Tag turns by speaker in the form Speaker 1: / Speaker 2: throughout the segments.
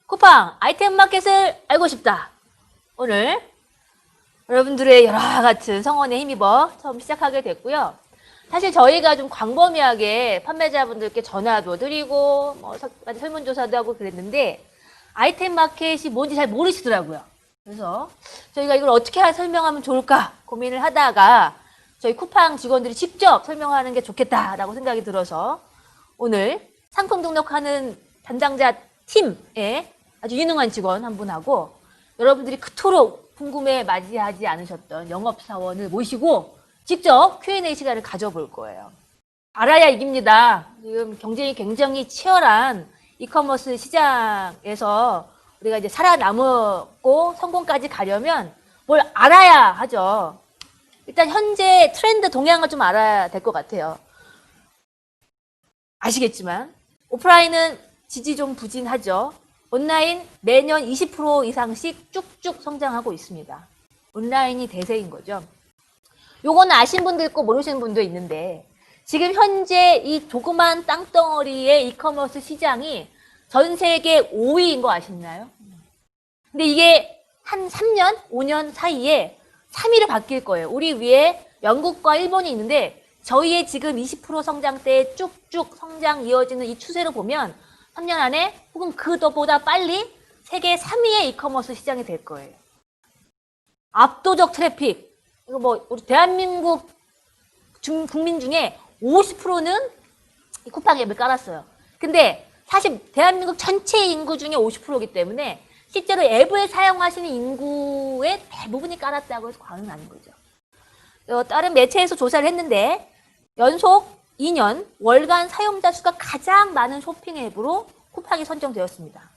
Speaker 1: 쿠팡 아이템 마켓을 알고 싶다. 오늘 여러분들의 여러 같은 성원에 힘입어 처음 시작하게 됐고요. 사실 저희가 좀 광범위하게 판매자분들께 전화도 드리고 설문조사도 하고 그랬는데 아이템 마켓이 뭔지 잘 모르시더라고요. 그래서 저희가 이걸 어떻게 설명하면 좋을까 고민을 하다가 저희 쿠팡 직원들이 직접 설명하는 게 좋겠다라고 생각이 들어서 오늘 상품 등록하는 담당자 팀에 아주 유능한 직원 한 분하고 여러분들이 그토록 궁금해 맞이하지 않으셨던 영업사원을 모시고 직접 Q&A 시간을 가져볼 거예요. 알아야 이깁니다. 지금 경쟁이 굉장히 치열한 이커머스 시장에서 우리가 이제 살아남고 성공까지 가려면 뭘 알아야 하죠. 일단 현재 트렌드 동향을 좀 알아야 될 것 같아요. 아시겠지만 오프라인은 지지 좀 부진하죠. 온라인 매년 20% 이상씩 쭉쭉 성장하고 있습니다. 온라인이 대세인 거죠. 요거는 아신 분도 있고 모르시는 분도 있는데 지금 현재 이 조그만 땅덩어리의 이커머스 시장이 전 세계 5위인 거 아시나요? 근데 이게 한 3년, 5년 사이에 3위로 바뀔 거예요. 우리 위에 영국과 일본이 있는데 저희의 지금 20% 성장대에 쭉쭉 성장 이어지는 이 추세로 보면 3년 안에 혹은 그보다 빨리 세계 3위의 이커머스 시장이 될 거예요. 압도적 트래픽. 이거 뭐 우리 대한민국 국민 중에 50%는 쿠팡 앱을 깔았어요. 근데 사실 대한민국 전체 인구 중에 50%이기 때문에 실제로 앱을 사용하시는 인구의 대부분이 깔았다고 해서 과언은 아닌 거죠. 다른 매체에서 조사를 했는데 연속 2년 월간 사용자 수가 가장 많은 쇼핑 앱으로 쿠팡이 선정되었습니다.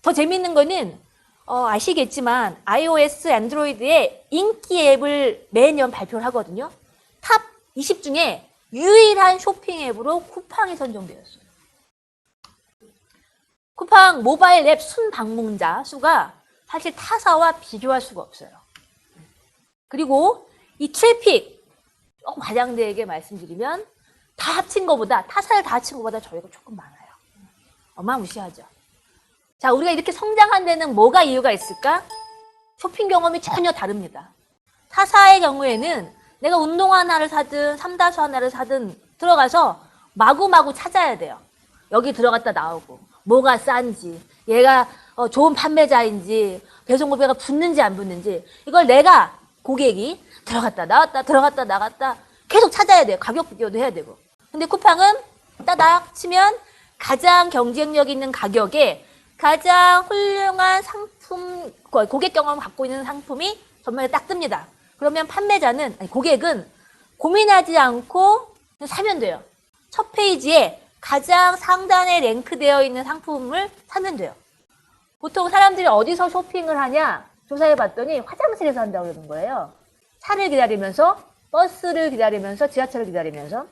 Speaker 1: 더 재밌는 거는 아시겠지만 iOS, 안드로이드의 인기 앱을 매년 발표를 하거든요. 탑 20 중에 유일한 쇼핑 앱으로 쿠팡이 선정되었어요. 쿠팡 모바일 앱 순방문자 수가 사실 타사와 비교할 수가 없어요. 그리고 이 트래픽 과장되게 말씀드리면 다 합친 것보다 타사를 다 합친 것보다 저희가 조금 많아요. 어마무시하죠. 자, 우리가 이렇게 성장한 데는 뭐가 이유가 있을까? 쇼핑 경험이 전혀 다릅니다. 타사의 경우에는 내가 운동 하나를 사든 삼다수 하나를 사든 들어가서 마구마구 찾아야 돼요. 여기 들어갔다 나오고 뭐가 싼지 얘가 좋은 판매자인지 배송고객가 붙는지 안 붙는지 이걸 내가 고객이 들어갔다 나왔다 들어갔다 나갔다 계속 찾아야 돼요. 가격 비교도 해야 되고. 근데 쿠팡은 따닥 치면 가장 경쟁력 있는 가격에 가장 훌륭한 상품, 고객 경험을 갖고 있는 상품이 전면에 딱 뜹니다. 그러면 판매자는, 아니, 고객은 고민하지 않고 사면 돼요. 첫 페이지에 가장 상단에 랭크되어 있는 상품을 사면 돼요. 보통 사람들이 어디서 쇼핑을 하냐 조사해 봤더니 화장실에서 한다고 그러는 거예요. 차를 기다리면서, 버스를 기다리면서, 지하철을 기다리면서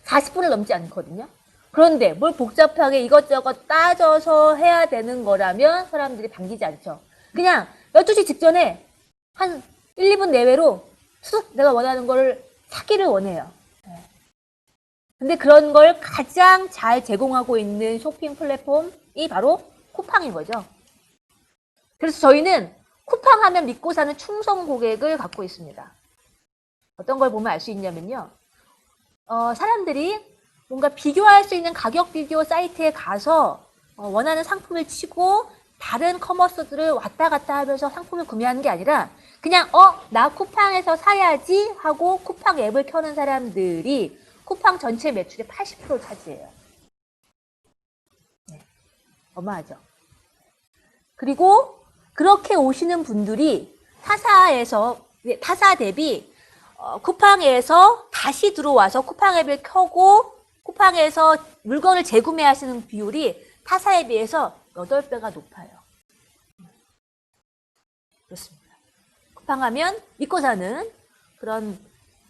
Speaker 1: 40분을 넘지 않거든요. 그런데 뭘 복잡하게 이것저것 따져서 해야 되는 거라면 사람들이 반기지 않죠. 그냥 12시 직전에 한 1, 2분 내외로 쑥 내가 원하는 거를 사기를 원해요. 근데 그런 걸 가장 잘 제공하고 있는 쇼핑 플랫폼이 바로 쿠팡인 거죠. 그래서 저희는 쿠팡 하면 믿고 사는 충성 고객을 갖고 있습니다. 어떤 걸 보면 알 수 있냐면요. 사람들이 뭔가 비교할 수 있는 가격 비교 사이트에 가서 원하는 상품을 치고 다른 커머스들을 왔다 갔다 하면서 상품을 구매하는 게 아니라 그냥 나 쿠팡에서 사야지 하고 쿠팡 앱을 켜는 사람들이 쿠팡 전체 매출의 80%를 차지해요. 네. 어마하죠. 그리고 그렇게 오시는 분들이 타사 대비 쿠팡에서 다시 들어와서 쿠팡 앱을 켜고 쿠팡에서 물건을 재구매하시는 비율이 타사에 비해서 8배가 높아요. 그렇습니다. 쿠팡 하면 믿고 사는 그런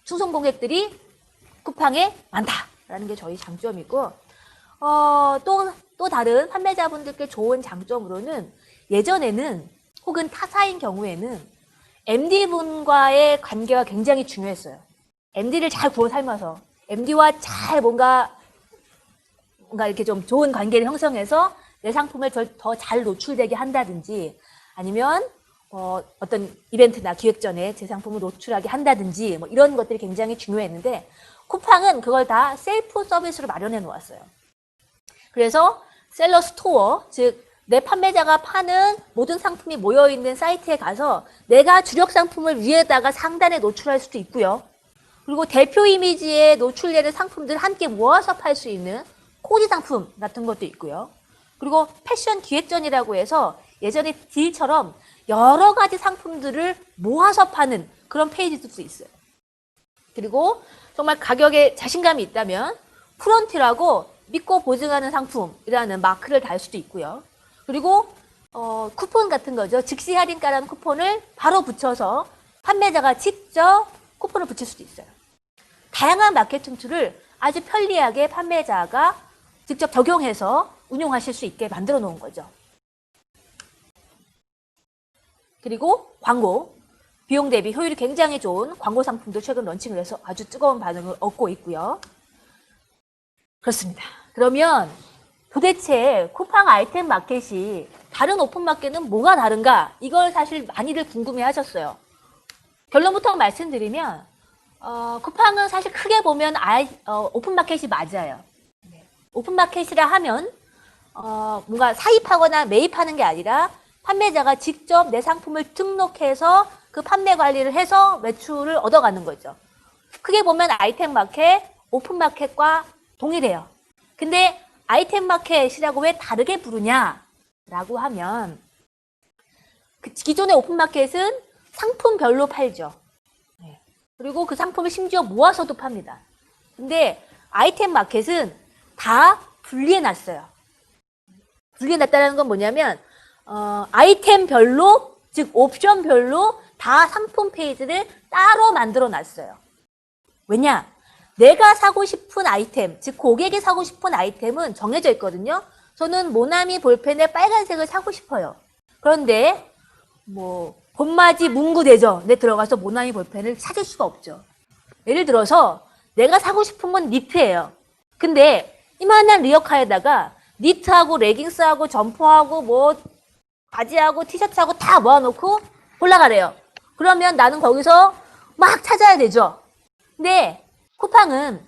Speaker 1: 충성 고객들이 쿠팡에 많다라는 게 저희 장점이고 또 다른 판매자분들께 좋은 장점으로는 예전에는 혹은 타사인 경우에는 MD분과의 관계가 굉장히 중요했어요. MD를 잘 구워 삶아서 MD와 잘 뭔가 이렇게 좀 좋은 관계를 형성해서 내 상품을 더 잘 노출되게 한다든지 아니면 어떤 이벤트나 기획 전에 제 상품을 노출하게 한다든지 뭐 이런 것들이 굉장히 중요했는데 쿠팡은 그걸 다 셀프 서비스로 마련해 놓았어요. 그래서 셀러 스토어, 즉 내 판매자가 파는 모든 상품이 모여있는 사이트에 가서 내가 주력 상품을 위에다가 상단에 노출할 수도 있고요. 그리고 대표 이미지에 노출되는 상품들을 함께 모아서 팔 수 있는 코디 상품 같은 것도 있고요. 그리고 패션 기획전이라고 해서 예전에 딜처럼 여러 가지 상품들을 모아서 파는 그런 페이지도 있어요. 그리고 정말 가격에 자신감이 있다면 프론티라고 믿고 보증하는 상품이라는 마크를 달 수도 있고요. 그리고 쿠폰 같은 거죠. 즉시 할인가라는 쿠폰을 바로 붙여서 판매자가 직접 쿠폰을 붙일 수도 있어요. 다양한 마케팅 툴을 아주 편리하게 판매자가 직접 적용해서 운용하실 수 있게 만들어 놓은 거죠. 그리고 광고, 비용 대비 효율이 굉장히 좋은 광고 상품도 최근 런칭을 해서 아주 뜨거운 반응을 얻고 있고요. 그렇습니다. 그러면 도대체 쿠팡 아이템 마켓이 다른 오픈 마켓은 뭐가 다른가? 이걸 사실 많이들 궁금해 하셨어요. 결론부터 말씀드리면 쿠팡은 사실 크게 보면 오픈 마켓이 맞아요. 오픈 마켓이라 하면 뭔가 사입하거나 매입하는 게 아니라 판매자가 직접 내 상품을 등록해서 그 판매 관리를 해서 매출을 얻어가는 거죠. 크게 보면 아이템 마켓, 오픈 마켓과 동일해요. 근데 아이템 마켓이라고 왜 다르게 부르냐라고 하면 기존의 오픈 마켓은 상품별로 팔죠. 그리고 그 상품을 심지어 모아서도 팝니다. 근데 아이템 마켓은 다 분리해놨어요. 분리해놨다는 건 뭐냐면 아이템별로, 즉 옵션별로 다 상품 페이지를 따로 만들어놨어요. 왜냐? 내가 사고 싶은 아이템, 즉 고객이 사고 싶은 아이템은 정해져 있거든요. 저는 모나미 볼펜의 빨간색을 사고 싶어요. 그런데 봄맞이 문구대전에 들어가서 모나미 볼펜을 찾을 수가 없죠. 예를 들어서 내가 사고 싶은 건 니트예요. 근데 이만한 리어카에다가 니트하고 레깅스하고 점퍼하고 바지하고 티셔츠하고 다 모아놓고 올라가래요. 그러면 나는 거기서 막 찾아야 되죠. 근데 쿠팡은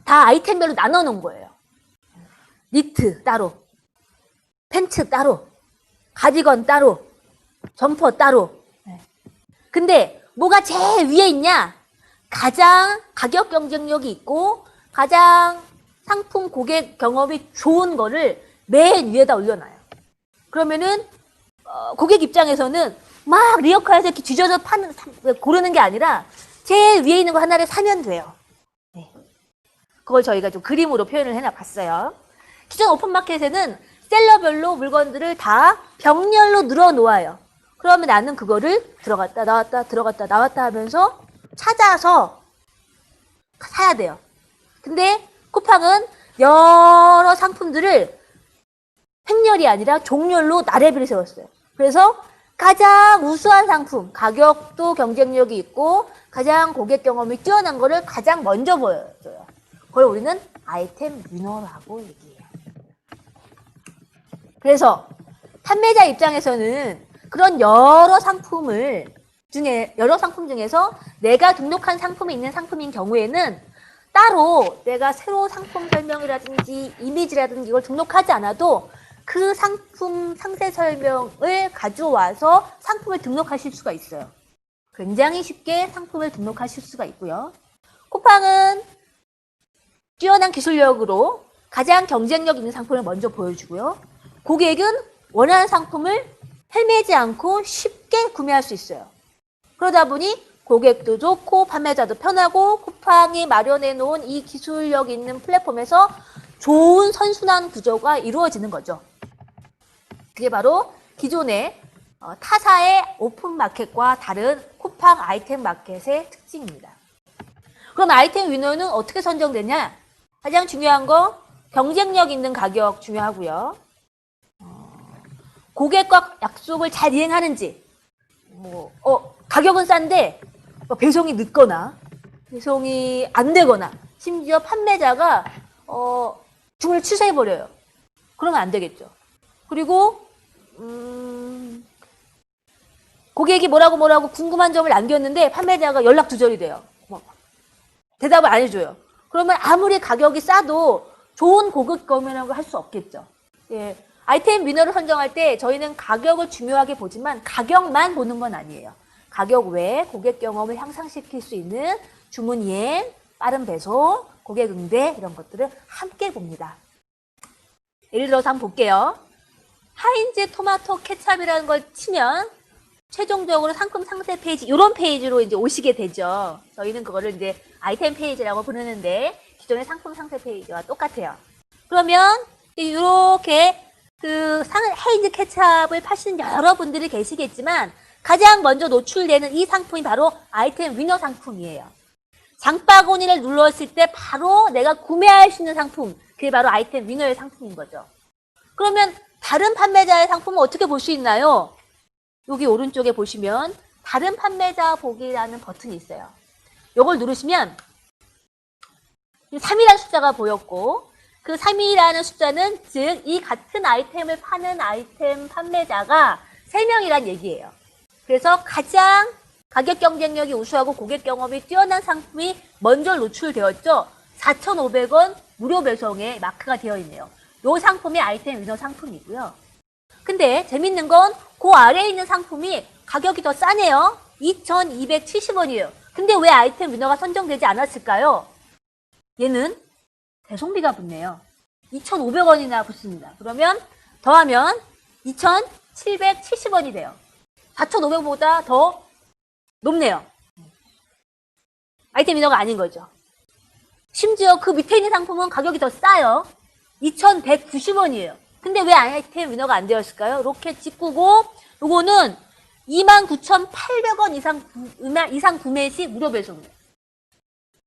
Speaker 1: 다 아이템별로 나눠 놓은 거예요. 니트 따로, 팬츠 따로, 가디건 따로, 점퍼 따로. 근데 뭐가 제일 위에 있냐? 가장 가격 경쟁력이 있고 가장 상품 고객 경험이 좋은 거를 맨 위에다 올려놔요. 그러면은 고객 입장에서는 막 리어카에서 이렇게 뒤져서 고르는 게 아니라 제일 위에 있는 거 하나를 사면 돼요. 그걸 저희가 좀 그림으로 표현을 해봤어요. 기존 오픈마켓에는 셀러별로 물건들을 다 병렬로 늘어놓아요. 그러면 나는 그거를 들어갔다 나왔다 들어갔다 나왔다 하면서 찾아서 사야 돼요. 근데 쿠팡은 여러 상품들을 횡렬이 아니라 종렬로 나래비를 세웠어요. 그래서 가장 우수한 상품, 가격도 경쟁력이 있고 가장 고객 경험이 뛰어난 거를 가장 먼저 보여줘요. 그걸 우리는 아이템 위너라고 얘기해요. 그래서 판매자 입장에서는 그런 여러 상품 중에서 내가 등록한 상품이 있는 상품인 경우에는 따로 내가 새로 상품 설명이라든지 이미지라든지 이걸 등록하지 않아도 그 상품 상세 설명을 가져와서 상품을 등록하실 수가 있어요. 굉장히 쉽게 상품을 등록하실 수가 있고요. 쿠팡은 뛰어난 기술력으로 가장 경쟁력 있는 상품을 먼저 보여주고요. 고객은 원하는 상품을 헤매지 않고 쉽게 구매할 수 있어요. 그러다 보니 고객도 좋고 판매자도 편하고 쿠팡이 마련해 놓은 이 기술력 있는 플랫폼에서 좋은 선순환 구조가 이루어지는 거죠. 그게 바로 기존의 타사의 오픈마켓과 다른 쿠팡 아이템 마켓의 특징입니다. 그럼 아이템 위너는 어떻게 선정되냐? 가장 중요한 거 경쟁력 있는 가격 중요하고요. 고객과 약속을 잘 이행하는지, 가격은 싼데 배송이 늦거나 배송이 안 되거나 심지어 판매자가 주문을 취소해버려요. 그러면 안 되겠죠. 그리고 고객이 뭐라고 궁금한 점을 남겼는데 판매자가 연락 두절이 돼요. 대답을 안 해줘요. 그러면 아무리 가격이 싸도 좋은 고급 경험이라고 할 수 없겠죠. 예. 아이템 위너를 선정할 때 저희는 가격을 중요하게 보지만 가격만 보는 건 아니에요. 가격 외에 고객 경험을 향상시킬 수 있는 주문 이행, 빠른 배송, 고객 응대 이런 것들을 함께 봅니다. 예를 들어서 한번 볼게요. 하인즈 토마토 케찹이라는 걸 치면 최종적으로 상품 상세 페이지, 이런 페이지로 이제 오시게 되죠. 저희는 그거를 이제 아이템 페이지라고 부르는데 기존의 상품 상세 페이지와 똑같아요. 그러면 이렇게 하인즈 케찹을 파시는 여러분들이 계시겠지만 가장 먼저 노출되는 이 상품이 바로 아이템 위너 상품이에요. 장바구니를 눌렀을 때 바로 내가 구매할 수 있는 상품, 그게 바로 아이템 위너의 상품인 거죠. 그러면 다른 판매자의 상품은 어떻게 볼 수 있나요? 여기 오른쪽에 보시면 다른 판매자 보기라는 버튼이 있어요. 이걸 누르시면 3이라는 숫자가 보였고 그 3이라는 숫자는 즉 이 같은 아이템을 파는 아이템 판매자가 3명이란 얘기예요. 그래서 가장 가격 경쟁력이 우수하고 고객 경험이 뛰어난 상품이 먼저 노출되었죠. 4,500원 무료 배송에 마크가 되어 있네요. 이 상품이 아이템 위너 상품이고요. 근데 재밌는 건 그 아래에 있는 상품이 가격이 더 싸네요. 2,270원이에요. 근데 왜 아이템 위너가 선정되지 않았을까요? 얘는 배송비가 붙네요. 2,500원이나 붙습니다. 그러면 더하면 2,770원이 돼요. 4,500원보다 더 높네요. 아이템 위너가 아닌 거죠. 심지어 그 밑에 있는 상품은 가격이 더 싸요. 2,190원이에요. 근데 왜 아이템 위너가 안 되었을까요? 이렇게 찍고 요거는 29,800원 이상 구매 시 무료 배송이에요.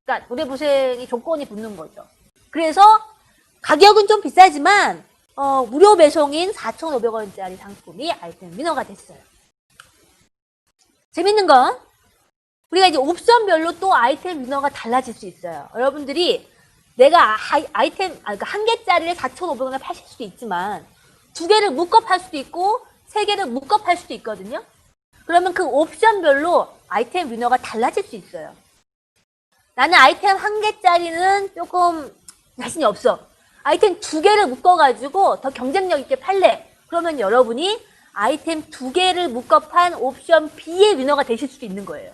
Speaker 1: 그러니까 무료 배송이 조건이 붙는 거죠. 그래서 가격은 좀 비싸지만 무료 배송인 4,500원짜리 상품이 아이템 위너가 됐어요. 재밌는 건 우리가 이제 옵션별로 또 아이템 위너가 달라질 수 있어요. 여러분들이 내가 그러니까 한 개짜리를 4,500원에 파실 수도 있지만 2개를 묶어 팔 수도 있고 3개를 묶어 팔 수도 있거든요. 그러면 그 옵션별로 아이템 위너가 달라질 수 있어요. 나는 아이템 한 개짜리는 조금 자신이 없어. 아이템 2개를 묶어가지고 더 경쟁력 있게 팔래. 그러면 여러분이 아이템 2개를 묶어 판 옵션 B의 위너가 되실 수도 있는 거예요.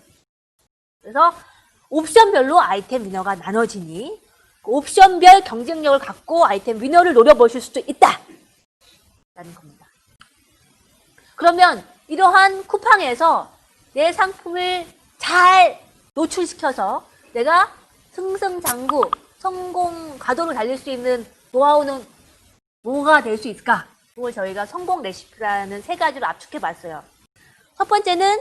Speaker 1: 그래서 옵션별로 아이템 위너가 나눠지니 옵션별 경쟁력을 갖고 아이템 위너를 노려보실 수도 있다. 라는 겁니다. 그러면 이러한 쿠팡에서 내 상품을 잘 노출시켜서 내가 승승장구, 성공 가도를 달릴 수 있는 노하우는 뭐가 될 수 있을까? 그걸 저희가 성공 레시피라는 3가지로 압축해 봤어요. 첫 번째는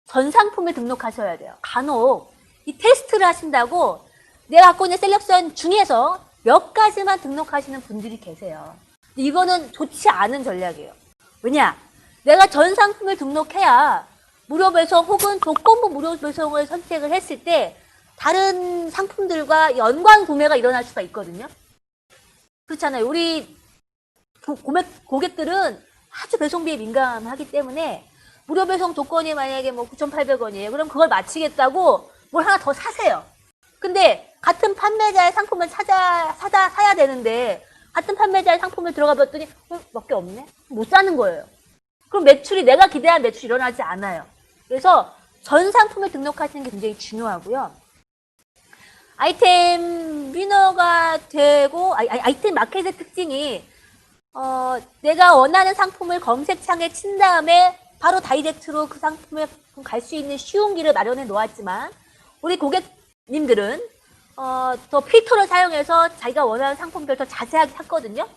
Speaker 1: 전 상품을 등록하셔야 돼요. 간혹 이 테스트를 하신다고 내가 갖고 있는 셀렉션 중에서 몇 가지만 등록하시는 분들이 계세요. 이거는 좋지 않은 전략이에요. 왜냐? 내가 전 상품을 등록해야 무료 배송 혹은 조건부 무료 배송을 선택을 했을 때 다른 상품들과 연관 구매가 일어날 수가 있거든요. 그렇잖아요. 우리 고객들은 아주 배송비에 민감하기 때문에 무료 배송 조건이 만약에 9,800원이에요. 그럼 그걸 마치겠다고 뭘 하나 더 사세요. 근데 같은 판매자의 상품을 사야 되는데 같은 판매자의 상품을 들어가 봤더니 몇 개 없네? 못 사는 거예요. 그럼 매출이 내가 기대한 매출이 일어나지 않아요. 그래서 전 상품을 등록하시는 게 굉장히 중요하고요. 아이템 위너가 되고 아이템 마켓의 특징이 내가 원하는 상품을 검색창에 친 다음에 바로 다이렉트로 그 상품에 갈 수 있는 쉬운 길을 마련해 놓았지만 우리 고객님들은 더 필터를 사용해서 자기가 원하는 상품들 더 자세하게 찾거든요.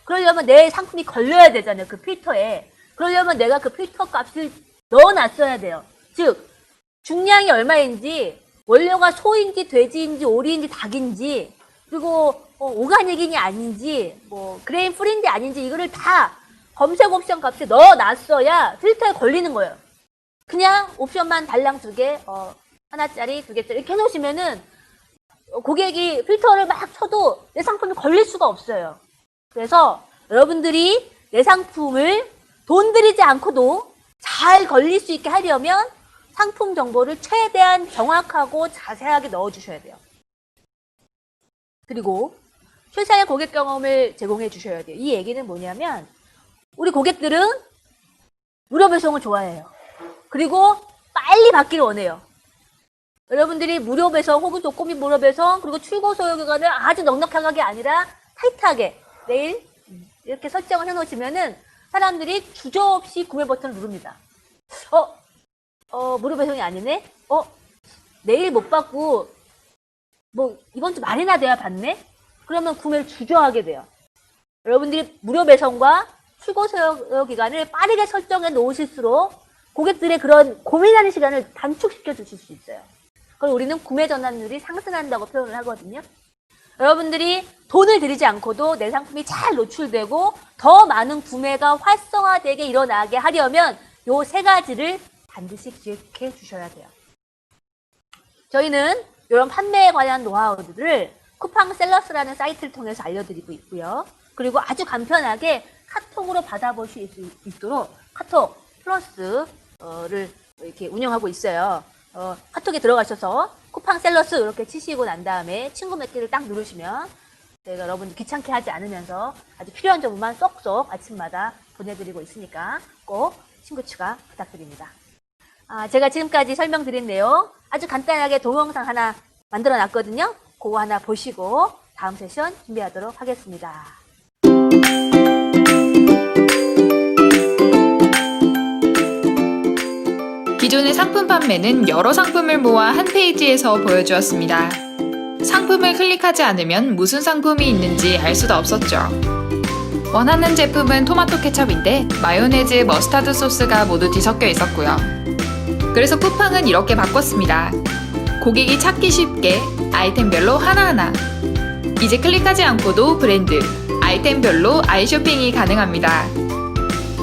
Speaker 1: 그러려면 내 상품이 걸려야 되잖아요. 그 필터에. 그러려면 내가 그 필터 값을 넣어놨어야 돼요. 즉 중량이 얼마인지 원료가 소인지 돼지인지 오리인지 닭인지 그리고 오가닉인지 아닌지 그레인 프리인지 아닌지 이거를 다 검색 옵션 값에 넣어놨어야 필터에 걸리는 거예요. 그냥 옵션만 달랑 2개, 하나짜리, 2개짜리 이렇게 해놓으시면은 고객이 필터를 막 쳐도 내 상품이 걸릴 수가 없어요. 그래서 여러분들이 내 상품을 돈 들이지 않고도 잘 걸릴 수 있게 하려면 상품 정보를 최대한 정확하고 자세하게 넣어주셔야 돼요. 그리고 최상의 고객 경험을 제공해 주셔야 돼요. 이 얘기는 뭐냐면 우리 고객들은 무료 배송을 좋아해요. 그리고 빨리 받기를 원해요. 여러분들이 무료 배송 혹은 조건비 무료 배송 그리고 출고 소요 기간을 아주 넉넉하게 아니라 타이트하게 내일 이렇게 설정을 해놓으시면은 사람들이 주저없이 구매 버튼을 누릅니다. 무료 배송이 아니네? 내일 못 받고 뭐 이번 주 말이나 돼야 받네? 그러면 구매를 주저하게 돼요. 여러분들이 무료 배송과 출고 소요 기간을 빠르게 설정해 놓으실수록 고객들의 그런 고민하는 시간을 단축시켜 주실 수 있어요. 그걸 우리는 구매 전환율이 상승한다고 표현을 하거든요. 여러분들이 돈을 들이지 않고도 내 상품이 잘 노출되고 더 많은 구매가 활성화되게 일어나게 하려면 요 세 가지를 반드시 기억해 주셔야 돼요. 저희는 이런 판매에 관한 노하우들을 쿠팡셀러스라는 사이트를 통해서 알려드리고 있고요. 그리고 아주 간편하게 카톡으로 받아볼 수 있도록 카톡 플러스를 이렇게 운영하고 있어요. 카톡에 들어가셔서 쿠팡셀러스 이렇게 치시고 난 다음에 친구 맺기를 딱 누르시면 저희가 여러분 귀찮게 하지 않으면서 아주 필요한 정보만 쏙쏙 아침마다 보내드리고 있으니까 꼭 친구 추가 부탁드립니다. 제가 지금까지 설명드린 내용 아주 간단하게 동영상 하나 만들어 놨거든요. 그거 하나 보시고 다음 세션 준비하도록 하겠습니다.
Speaker 2: 기존의 상품 판매는 여러 상품을 모아 한 페이지에서 보여주었습니다. 상품을 클릭하지 않으면 무슨 상품이 있는지 알 수도 없었죠. 원하는 제품은 토마토 케첩인데 마요네즈, 머스타드 소스가 모두 뒤섞여 있었고요. 그래서 쿠팡은 이렇게 바꿨습니다. 고객이 찾기 쉽게 아이템별로 하나하나. 이제 클릭하지 않고도 브랜드, 아이템별로 아이쇼핑이 가능합니다.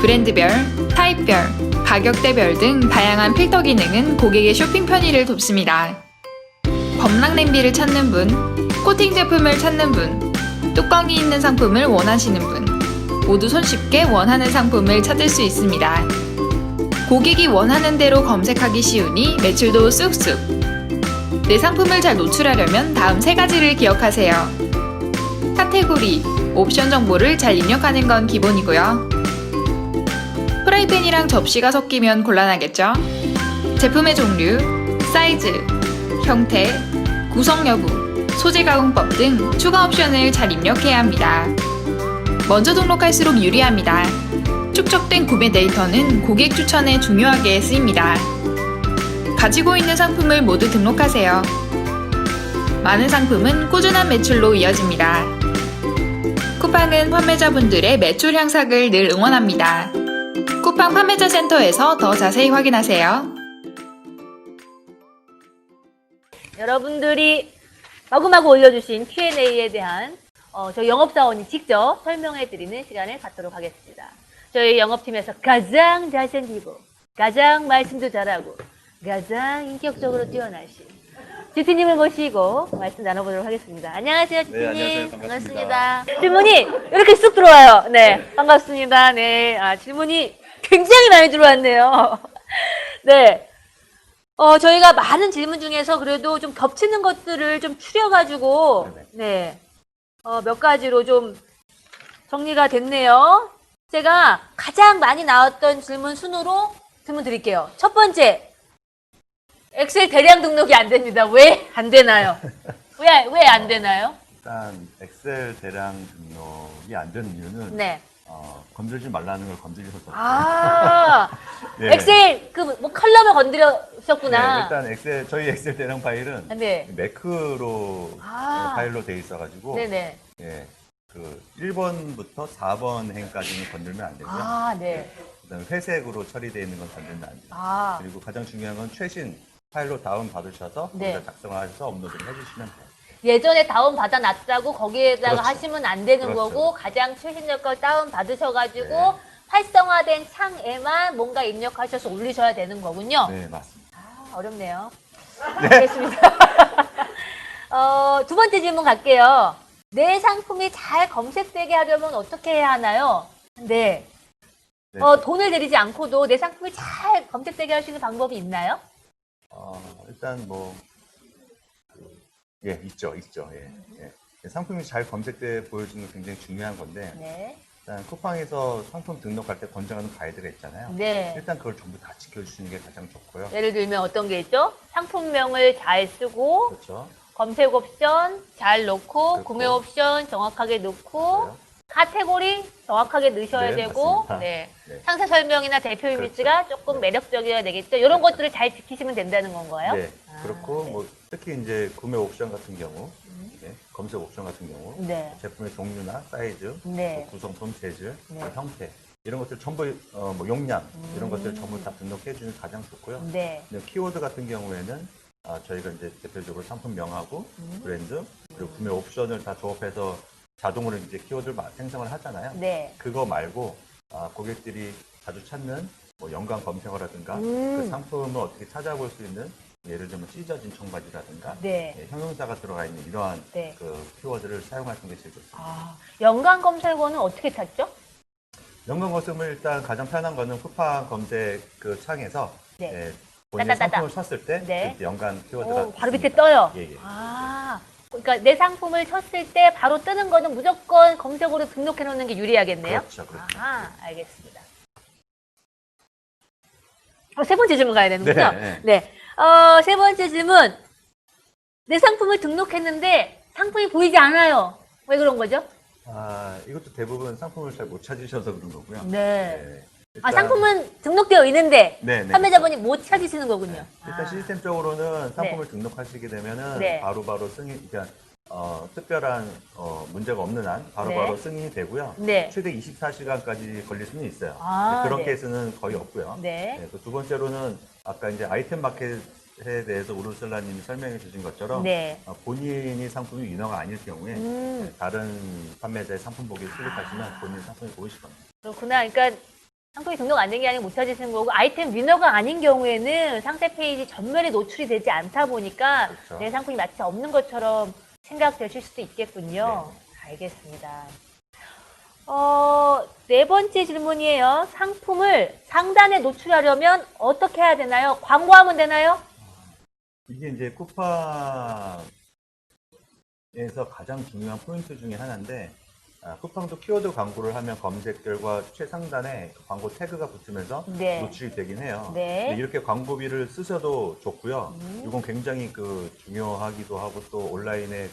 Speaker 2: 브랜드별, 타입별, 가격대별 등 다양한 필터 기능은 고객의 쇼핑 편의를 돕습니다. 범랑 냄비를 찾는 분, 코팅 제품을 찾는 분, 뚜껑이 있는 상품을 원하시는 분, 모두 손쉽게 원하는 상품을 찾을 수 있습니다. 고객이 원하는 대로 검색하기 쉬우니 매출도 쑥쑥. 내 상품을 잘 노출하려면 다음 세 가지를 기억하세요. 카테고리, 옵션 정보를 잘 입력하는 건 기본이고요. 프라이팬이랑 접시가 섞이면 곤란하겠죠? 제품의 종류, 사이즈, 형태, 구성 여부, 소재 가공법 등 추가 옵션을 잘 입력해야 합니다. 먼저 등록할수록 유리합니다. 축적된 구매 데이터는 고객 추천에 중요하게 쓰입니다. 가지고 있는 상품을 모두 등록하세요. 많은 상품은 꾸준한 매출로 이어집니다. 쿠팡은 판매자분들의 매출 향상을 늘 응원합니다. 쿠팡 판매자 센터에서 더 자세히 확인하세요.
Speaker 1: 여러분들이 마구마구 올려주신 Q&A에 대한 저희 영업사원이 직접 설명해드리는 시간을 갖도록 하겠습니다. 저희 영업팀에서 가장 잘생기고 가장 말씀도 잘하고 가장 인격적으로 뛰어나신 지티님을 모시고 말씀 나눠보도록 하겠습니다. 안녕하세요, 지티님.
Speaker 3: 네, 안녕하세요. 반갑습니다.
Speaker 1: 질문이 이렇게 쑥 들어와요. 네, 반갑습니다. 네, 질문이 굉장히 많이 들어왔네요. 네. 저희가 많은 질문 중에서 그래도 좀 겹치는 것들을 좀 추려가지고, 네. 몇 가지로 좀 정리가 됐네요. 제가 가장 많이 나왔던 질문 순으로 질문 드릴게요. 첫 번째. 엑셀 대량 등록이 안 됩니다. 왜 안 되나요? 왜 안 되나요?
Speaker 3: 일단 엑셀 대량 등록이 안 되는 이유는
Speaker 1: 네.
Speaker 3: 건들지 말라는 걸 건드리셔서 네.
Speaker 1: 엑셀 뭐 컬럼을 건드렸었구나.
Speaker 3: 네, 일단 저희 엑셀 대량 파일은
Speaker 1: 네.
Speaker 3: 매크로 파일로 돼 있어가지고
Speaker 1: 네네.
Speaker 3: 예, 1번부터 4번 행까지는 건들면 안 되고요.
Speaker 1: 네.
Speaker 3: 그다음에 회색으로 처리되어 있는 건 건들면 안 돼요. 그리고 가장 중요한 건 최신 파일로 다운 받으셔서
Speaker 1: 네.
Speaker 3: 거기다 작성하셔서 업로드를 해주시면 돼요.
Speaker 1: 예전에 다운 받아 놨다고 거기에다가
Speaker 3: 그렇죠.
Speaker 1: 하시면 안 되는
Speaker 3: 그렇죠.
Speaker 1: 거고 가장 최신적 걸 다운 받으셔가지고
Speaker 3: 네.
Speaker 1: 활성화된 창에만 뭔가 입력하셔서 올리셔야 되는 거군요.
Speaker 3: 네, 맞습니다.
Speaker 1: 어렵네요. 알겠습니다. 두 번째 질문 갈게요. 내 상품이 잘 검색되게 하려면 어떻게 해야 하나요? 네.
Speaker 3: 네.
Speaker 1: 돈을 들이지 않고도 내 상품이 잘 검색되게 할 수 있는 방법이 있나요?
Speaker 3: 일단 뭐, 예, 있죠. 예, 예. 상품이 잘 검색돼 보여주는 게 굉장히 중요한 건데,
Speaker 1: 네.
Speaker 3: 일단 쿠팡에서 상품 등록할 때 권장하는 가이드가 있잖아요.
Speaker 1: 네.
Speaker 3: 일단 그걸 전부 다 지켜주시는 게 가장 좋고요.
Speaker 1: 예를 들면 어떤 게 있죠? 상품명을 잘 쓰고,
Speaker 3: 그렇죠.
Speaker 1: 검색 옵션 잘 넣고,
Speaker 3: 그렇고.
Speaker 1: 구매 옵션 정확하게 넣고,
Speaker 3: 맞아요.
Speaker 1: 카테고리 정확하게 넣으셔야
Speaker 3: 네,
Speaker 1: 되고,
Speaker 3: 맞습니다.
Speaker 1: 네.
Speaker 3: 네.
Speaker 1: 상세 설명이나 대표 이미지가 조금
Speaker 3: 네.
Speaker 1: 매력적이어야 되겠죠. 이런
Speaker 3: 그렇죠.
Speaker 1: 것들을 잘 지키시면 된다는 건가요?
Speaker 3: 네, 그렇고
Speaker 1: 네.
Speaker 3: 뭐 특히 이제 구매 옵션 같은 경우, 네, 검색 옵션 같은 경우,
Speaker 1: 네.
Speaker 3: 제품의 종류나 사이즈,
Speaker 1: 네.
Speaker 3: 뭐 구성품, 재질,
Speaker 1: 네.
Speaker 3: 뭐 형태 이런 것들 전부 뭐 용량 이런 것들 전부 다 등록해 주는 게 가장 좋고요.
Speaker 1: 네.
Speaker 3: 근데 키워드 같은 경우에는 저희가 이제 대표적으로 상품명하고 브랜드 그리고 구매 옵션을 다 조합해서 자동으로 이제 키워드를 생성을 하잖아요.
Speaker 1: 네.
Speaker 3: 그거 말고 고객들이 자주 찾는 뭐 연관 검색어라든가 그 상품을 어떻게 찾아볼 수 있는 예를 들면 찢어진 청바지라든가
Speaker 1: 네.
Speaker 3: 예, 형용사가 들어가 있는 이러한
Speaker 1: 네.
Speaker 3: 그 키워드를 사용하시는 게 제일 좋습니다.
Speaker 1: 연관 검색어는 어떻게 찾죠?
Speaker 3: 연관 검색을 일단 가장 편한 거는 쿠팡 검색 그 창에서
Speaker 1: 네.
Speaker 3: 예, 본인의
Speaker 1: 따따따따.
Speaker 3: 상품을 쳤을 때
Speaker 1: 네.
Speaker 3: 그때 연관 키워드가
Speaker 1: 바로 밑에
Speaker 3: 있습니다.
Speaker 1: 떠요.
Speaker 3: 예, 예.
Speaker 1: 그러니까 내 상품을 쳤을 때 바로 뜨는 거는 무조건 검색어로 등록해 놓는 게 유리하겠네요.
Speaker 3: 그렇죠, 그렇죠.
Speaker 1: 알겠습니다. 세 번째 질문 가야 되는군요.
Speaker 3: 네,
Speaker 1: 네. 세 번째 질문. 내 상품을 등록했는데 상품이 보이지 않아요. 왜 그런 거죠?
Speaker 3: 이것도 대부분 상품을 잘 못 찾으셔서 그런 거고요.
Speaker 1: 네.
Speaker 3: 일단-
Speaker 1: 상품은 등록되어 있는데
Speaker 3: 네, 네,
Speaker 1: 판매자분이 못 찾으시는 거군요.
Speaker 3: 일단 시스템적으로는 상품을 등록하시게 되면은
Speaker 1: 네.
Speaker 3: 바로바로 승인, 그러니까 특별한 문제가 없는 한 바로바로
Speaker 1: 네.
Speaker 3: 승인이 되고요.
Speaker 1: 네.
Speaker 3: 최대 24시간까지 걸릴 수는 있어요. 그런
Speaker 1: 네.
Speaker 3: 케이스는 거의 없고요.
Speaker 1: 네.
Speaker 3: 네, 두 번째로는 아까 이제 아이템 마켓에 대해서 우르슬라님이 설명해 주신 것처럼
Speaker 1: 네.
Speaker 3: 본인이 상품이 위너가 아닐 경우에
Speaker 1: 음.
Speaker 3: 다른 판매자의 상품 보기를 클릭하시면 본인 상품이 보이실 겁니다.
Speaker 1: 그렇구나. 그러니까 상품이 등록 안 된 게 아니고 못 찾으시는 거고 아이템 위너가 아닌 경우에는 상세 페이지 전면에 노출이 되지 않다 보니까
Speaker 3: 그렇죠.
Speaker 1: 내 상품이 마치 없는 것처럼 생각되실 수도 있겠군요. 알겠습니다. 네 번째 질문이에요. 상품을 상단에 노출하려면 어떻게 해야 되나요? 광고하면 되나요?
Speaker 3: 이게 이제 쿠팡에서 가장 중요한 포인트 중에 하나인데 쿠팡도 키워드 광고를 하면 검색 결과 최상단에 광고 태그가 붙으면서
Speaker 1: 네.
Speaker 3: 노출이 되긴 해요.
Speaker 1: 네.
Speaker 3: 근데 이렇게 광고비를 쓰셔도 좋고요. 이건 굉장히 중요하기도 하고 또 온라인의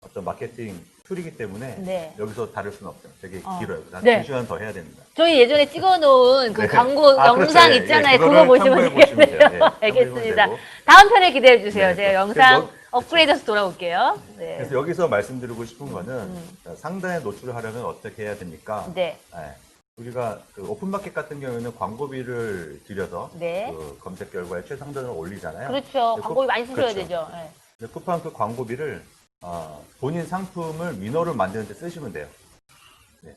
Speaker 3: 어떤 마케팅 툴이기 때문에
Speaker 1: 네.
Speaker 3: 여기서 다룰 수는 없어요. 되게 길어요. 한
Speaker 1: 네.
Speaker 3: 2시간 더 해야 됩니다.
Speaker 1: 저희 예전에 찍어놓은 그
Speaker 3: 네.
Speaker 1: 광고 영상
Speaker 3: 그렇죠. 예,
Speaker 1: 있잖아요.
Speaker 3: 예,
Speaker 1: 그거
Speaker 3: 그거를
Speaker 1: 보시면
Speaker 3: 참고해 보시면
Speaker 1: 되겠네요.
Speaker 3: 돼요. 예, 참고해
Speaker 1: 알겠습니다.
Speaker 3: 보면 되고.
Speaker 1: 다음 편에 기대해 주세요.
Speaker 3: 네,
Speaker 1: 제가
Speaker 3: 네.
Speaker 1: 영상
Speaker 3: 그래서
Speaker 1: 업그레이드해서 돌아올게요. 네.
Speaker 3: 그래서 여기서 말씀드리고 싶은 거는 상단에 노출을 하려면 어떻게 해야 됩니까?
Speaker 1: 네.
Speaker 3: 우리가 오픈마켓 같은 경우에는 광고비를 들여서
Speaker 1: 네.
Speaker 3: 검색 결과에 최상단을 올리잖아요.
Speaker 1: 그렇죠.
Speaker 3: 근데
Speaker 1: 광고비 많이 쓰셔야
Speaker 3: 그렇죠.
Speaker 1: 되죠. 네.
Speaker 3: 근데 쿠팡 그 광고비를 본인 상품을 위너를 만드는 데 쓰시면 돼요. 네.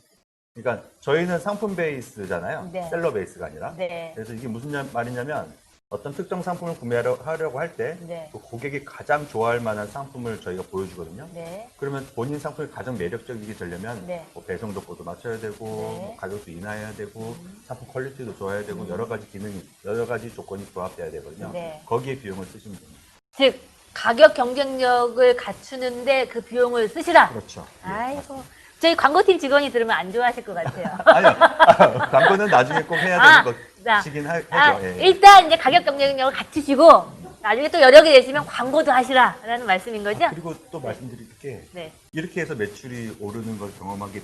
Speaker 3: 그러니까 저희는 상품 베이스잖아요.
Speaker 1: 네.
Speaker 3: 셀러 베이스가 아니라.
Speaker 1: 네.
Speaker 3: 그래서 이게 무슨 말이냐면 어떤 특정 상품을 구매하려고 할 때
Speaker 1: 네.
Speaker 3: 그 고객이 가장 좋아할 만한 상품을 저희가 보여주거든요.
Speaker 1: 네.
Speaker 3: 그러면 본인 상품이 가장 매력적이게 되려면
Speaker 1: 네.
Speaker 3: 뭐 배송 도구도 맞춰야 되고 뭐 가격도 인하해야 되고 상품 퀄리티도 좋아야 되고 여러 가지 조건이 부합돼야 되거든요.
Speaker 1: 네.
Speaker 3: 거기에 비용을 쓰시면 됩니다.
Speaker 1: 즉 가격 경쟁력을 갖추는데 그 비용을 쓰시라.
Speaker 3: 그렇죠.
Speaker 1: 아이고. 저희 광고팀 직원이 들으면 안 좋아하실 것 같아요.
Speaker 3: 아니요. 광고는 나중에 꼭 해야 되는 것이긴 하죠. 예.
Speaker 1: 일단 이제 가격 경쟁력을 갖추시고 나중에 또 여력이 되시면 광고도 하시라라는 말씀인 거죠?
Speaker 3: 그리고 또 말씀드릴 게
Speaker 1: 네.
Speaker 3: 이렇게 해서 매출이 오르는 걸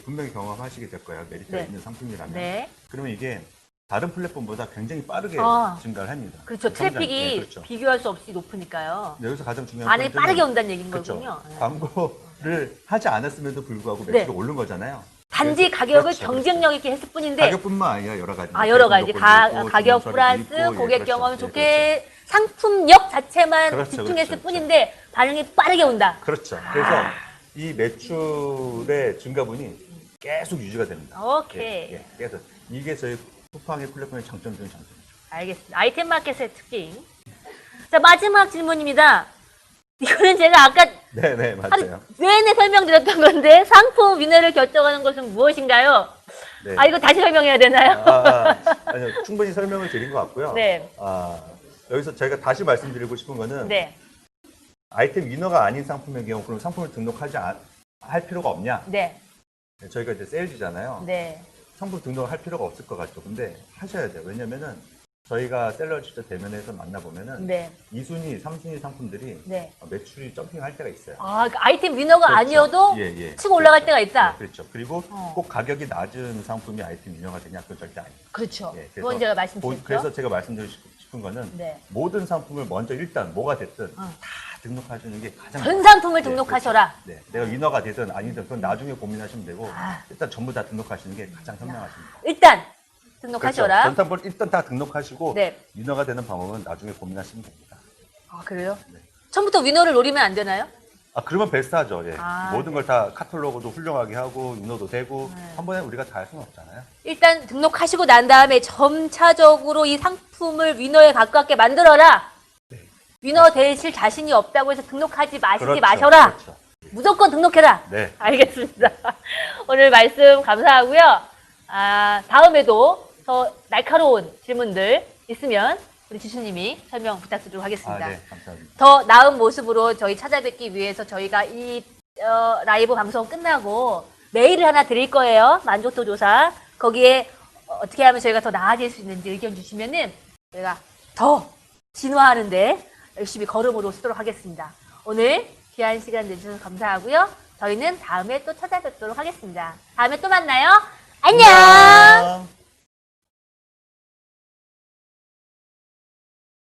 Speaker 3: 분명히 경험하시게 될 거예요. 메리트가
Speaker 1: 네.
Speaker 3: 있는 상품이라면.
Speaker 1: 네.
Speaker 3: 그러면 이게 다른 플랫폼보다 굉장히 빠르게 증가를 합니다.
Speaker 1: 그렇죠. 트래픽이
Speaker 3: 그렇죠.
Speaker 1: 비교할 수 없이 높으니까요.
Speaker 3: 여기서 가장 중요한
Speaker 1: 안에
Speaker 3: 포인트는
Speaker 1: 빠르게 온다는 얘기인
Speaker 3: 그렇죠.
Speaker 1: 거군요. 네.
Speaker 3: 광고를 하지 않았음에도 불구하고 매출이
Speaker 1: 네.
Speaker 3: 오른 거잖아요.
Speaker 1: 단지
Speaker 3: 그래서-
Speaker 1: 가격을
Speaker 3: 그렇죠,
Speaker 1: 경쟁력 있게 했을 뿐인데
Speaker 3: 가격뿐만 아니라 여러 가지.
Speaker 1: 여러 가지 가격 플러스 고객 경험 좋게 상품력 자체만
Speaker 3: 그렇죠,
Speaker 1: 집중했을
Speaker 3: 그렇죠,
Speaker 1: 뿐인데 반응이 빠르게 온다.
Speaker 3: 그렇죠. 그래서 이 매출의 증가분이 계속 유지가 됩니다.
Speaker 1: 오케이.
Speaker 3: 그래서 이게 저희 쿠팡의 플랫폼의 장점 중에 장점이죠.
Speaker 1: 알겠습니다. 아이템 마켓의 특징. 자, 마지막 질문입니다. 이거는 제가 아까
Speaker 3: 네네, 맞아요.
Speaker 1: 내내 설명드렸던 건데 상품 위너를 결정하는 것은 무엇인가요?
Speaker 3: 네.
Speaker 1: 아, 이거 다시 설명해야 되나요?
Speaker 3: 아니요, 충분히 설명을 드린 것 같고요.
Speaker 1: 네.
Speaker 3: 여기서 저희가 다시 말씀드리고 싶은 거는
Speaker 1: 네.
Speaker 3: 아이템 위너가 아닌 상품의 경우 그럼 상품을 할 필요가 없냐?
Speaker 1: 네.
Speaker 3: 네, 저희가 이제 세일즈잖아요.
Speaker 1: 네.
Speaker 3: 상품 등록을 할 필요가 없을 것 같죠. 근데 하셔야 돼요. 왜냐면은 저희가 셀러 직접 대면에서 만나보면은
Speaker 1: 네.
Speaker 3: 2순위, 3순위 상품들이
Speaker 1: 네.
Speaker 3: 매출이 점핑할 때가 있어요.
Speaker 1: 아, 그 아이템 위너가
Speaker 3: 그렇죠.
Speaker 1: 아니어도
Speaker 3: 예.
Speaker 1: 치고 올라갈
Speaker 3: 그렇죠.
Speaker 1: 때가 있다.
Speaker 3: 네, 그렇죠. 그리고
Speaker 1: 어.
Speaker 3: 꼭 가격이 낮은 상품이 아이템 위너가 되냐? 그건 절대 아니에요.
Speaker 1: 그렇죠.
Speaker 3: 예,
Speaker 1: 그건 제가 말씀드렸죠.
Speaker 3: 그래서 제가 말씀드리고 싶은 거는
Speaker 1: 네.
Speaker 3: 모든 상품을 먼저 일단 뭐가 됐든
Speaker 1: 어.
Speaker 3: 다 등록하시는 게 가장
Speaker 1: 전
Speaker 3: 좋아요.
Speaker 1: 상품을
Speaker 3: 네,
Speaker 1: 등록하셔라.
Speaker 3: 그렇죠. 네, 내가 위너가 되든 아니든 그건 나중에 고민하시면 되고
Speaker 1: 아.
Speaker 3: 일단 전부 다 등록하시는 게 가장 현명하십니다.
Speaker 1: 일단 등록하셔라.
Speaker 3: 그렇죠. 전 상품을 일단 다 등록하시고
Speaker 1: 네.
Speaker 3: 위너가 되는 방법은 나중에 고민하시면 됩니다.
Speaker 1: 아, 그래요?
Speaker 3: 네.
Speaker 1: 처음부터 위너를 노리면 안 되나요?
Speaker 3: 그러면 베스트하죠. 예.
Speaker 1: 아,
Speaker 3: 모든 걸 다 카탈로그도 훌륭하게 하고 위너도 되고
Speaker 1: 네.
Speaker 3: 한 번에 우리가 다 할 수는 없잖아요.
Speaker 1: 일단 등록하시고 난 다음에 점차적으로 이 상품을 위너에 가깝게 만들어라.
Speaker 3: 네.
Speaker 1: 위너 되실 자신이 없다고 해서 등록하지 마시지
Speaker 3: 그렇죠.
Speaker 1: 마셔라.
Speaker 3: 그렇죠.
Speaker 1: 무조건 등록해라.
Speaker 3: 네.
Speaker 1: 알겠습니다. 오늘 말씀 감사하고요. 다음에도 더 날카로운 질문들 있으면 우리 지수님이 설명 부탁드리도록 하겠습니다.
Speaker 3: 네, 감사합니다.
Speaker 1: 더 나은 모습으로 저희 찾아뵙기 위해서 저희가 이 라이브 방송 끝나고 메일을 하나 드릴 거예요. 만족도 조사. 거기에 어떻게 하면 저희가 더 나아질 수 있는지 의견 주시면은 저희가 더 진화하는데 열심히 걸음으로 쓰도록 하겠습니다. 오늘 귀한 시간 내주셔서 감사하고요. 저희는 다음에 또 찾아뵙도록 하겠습니다. 다음에 또 만나요. 안녕!